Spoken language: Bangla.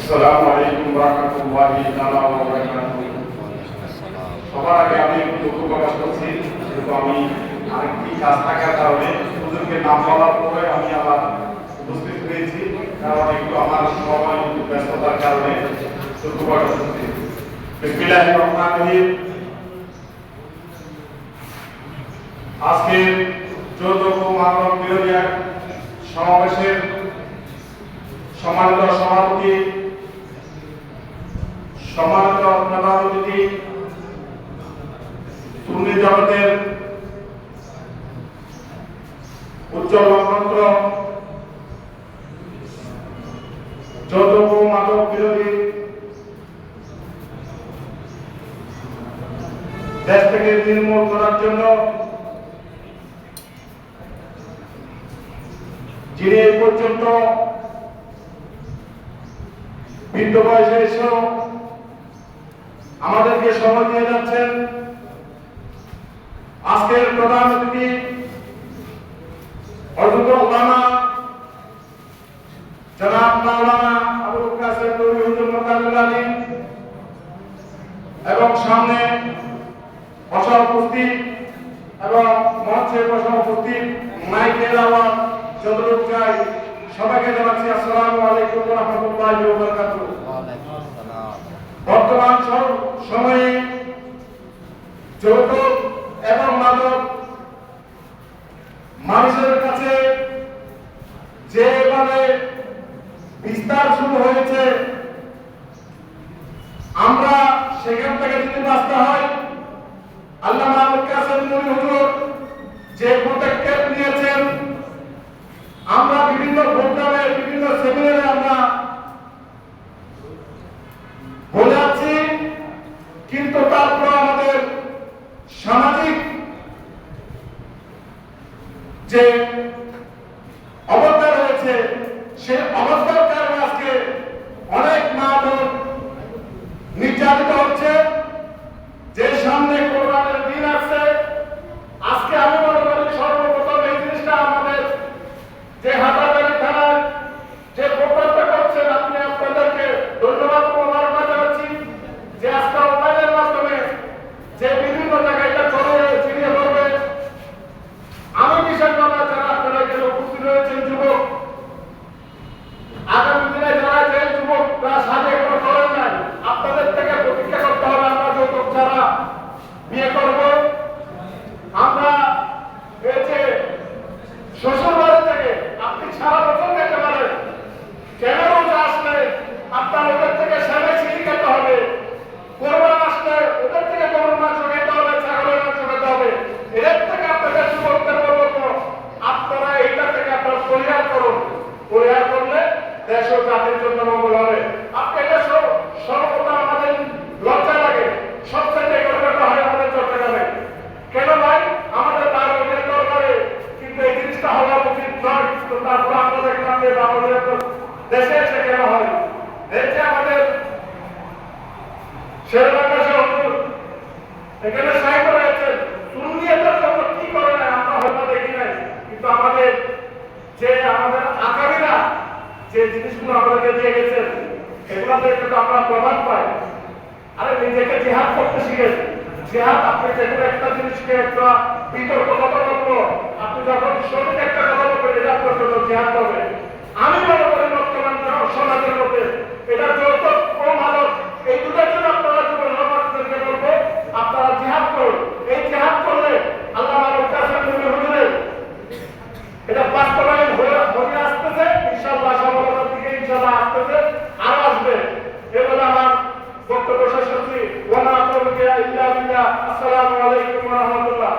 আসসালামু আলাইকুম ওয়া রাহমাতুল্লাহি তাআলা ওয়া বারাকাতুহু। সবার আগে আমি দুঃখ প্রকাশ করছি, যেহেতু আমি আরেকটি কাজ থাকার কারণে হুজুরকে নাম বলার পরে আমি আবার উপস্থিত হয়েছি, কারণ একটু আমার সময় ব্যস্ততার কারণে দুঃখ প্রকাশ করছি। বিসমিল্লাহির রহমানির রহিম। আজকে 14 মানব বিরোধী সমাবেশের সম্মানিত সভাপতি, সম্মানিত প্রধান অতিথি, সুন্নি জগতের উজ্জ্বল নক্ষত্র, 14 মাদক বিরোধী দেশ থেকে নির্মূল করার জন্য যিনি এই পর্যন্ত বৃদ্ধ বয়সে এসেও আমাদেরকে সময় দিয়ে যাচ্ছেন, আজকের প্রধান অতিথি হযরত আল্লামা জনাব মাওলানা আবুল কাসেম নূরী হুজুর মোকাররম এবং সামনে বসা উপস্থিত এবং মঞ্চে বসা উপস্থিত মাইকের আওয়াজ যতটুক চাই, সবাইকে জানাচ্ছি আসসালামু আলাইকুম ওয়া রাহমাতুল্লাহি ওয়া বারাকাতুহু। বর্তমান সময়ে যৌতুক এবং মাদক মানুষের কাছে যেভাবে বিস্তার শুরু হয়েছে, আমরা সেখান থেকে যদি বাঁচতে হয়, আল্লামা আবুল কাসেম নূরী হুজুর যে পদক্ষেপ নিয়েছেন, আমরা বিভিন্ন প্রোগ্রামে বিভিন্ন সেমিনারে আমরা বলে আছি, কিন্তু তারপর আমাদের সামাজিক যে অবস্থা রয়েছে, সেই অবস্থার কারণে আজকে অনেক মা বোন নির্যাতিত হচ্ছে। যে সামনে কোরবানের দিন আছে, আজকে আমি মনে করি সর্বপ্রথম এই জিনিসটা আমাদের যে হাটাজারি থানায় যে প্রকল্পটা করছেন, আপনি আপনাদেরকে ধন্যবাদ ও মোবারকবাদ জানাচ্ছি যে আজকে অনলাইনের মাধ্যমে যে বিভিন্ন জায়গায় এটা ছড়িয়ে পড়বে। আমি বিশেষভাবে যারা আপনারা এখানে উপস্থিত রয়েছেন যুবক, আগামী দিনে যারা যে যুবকরা সাথে কোনো করেন নাই, আপনাদের থেকে প্রতিজ্ঞা করতে হবে, আমরা যৌতুক ছাড়া বিয়ে করব। আমরা এই যে শ্বশুর বাড়ি থেকে আপনি সারা বছর যেতে পারেন, কেন রোজা আসলে আপনার ওদের থেকে সেবে ছিঁড়ি খেতে হবে, কোরবান আসলে ওদের থেকে গরুর মাংস খেতে হবে, ছাগলের মাংস খেতে হবে। এদের থেকে আপনাদের যুবকদের বলবো, আপনারা এইটা থেকে আপনার পরিহার করুন। পরিহার করলে দেশ ও জাতির জন্য মঙ্গল হবে। আপনি এটা সর্বদা আমাদের লজ্জা লাগে, সবচেয়ে গর্বটা হয় আমাদের চট্টগ্রামে। কেন ভাই, আমাদের বাংলাদেশের দরকারে কিন্তু এই জিনিসটা হওয়া উচিত নয়। তো তারপর আপনাদের গ্রামে বাংলাদেশের দেশে এসে কেন হয়? দেখছে আমাদের শেরবাংলা হুজুর এখানে সাহিত্য রয়েছে, সুন্নিয়তের জন্য কি করে নাই আমরা হয়তো দেখি নাই, কিন্তু আমাদের আকারীরা যে জিনিসগুলো আমাদেরকে দিয়ে গেছেন, এগুলো থেকে কিন্তু আমরা প্রমাণ পাই। আরে নিজেকে জিহাদ করতে শিখেন। জিহাদ আপনি যেগুলো একটা জিনিসকে একটা বিতর্ক কথা বলবো, আপনি যখন সঠিক একটা কথা বলবেন, এটা আপনার জন্য জিহাদ হবে। আমি মনে করি বর্তমান সমাজের মধ্যে এটা যৌতুক ও মাদক, এই দুটোর জন্য আপনারা যুবকদেরকে বলবো, আপনারা জিহাদ করুন। এই জিহাদ করলে আল্লামা আবুল কাসেম নূরী হুজুরের এটা বাস্তবায়ন হয়ে আসতেছে, ইনশাআল্লাহ সফলতার দিকে ইনশাআল্লাহ আসতেছে, আরো আসবে। এগুলো আমার বক্তব্য শেষ করছি। ওয়া মা তাওফিক ইল্লা বিল্লাহ। আসসালামু আলাইকুম ওয়া রাহমাতুল্লাহ।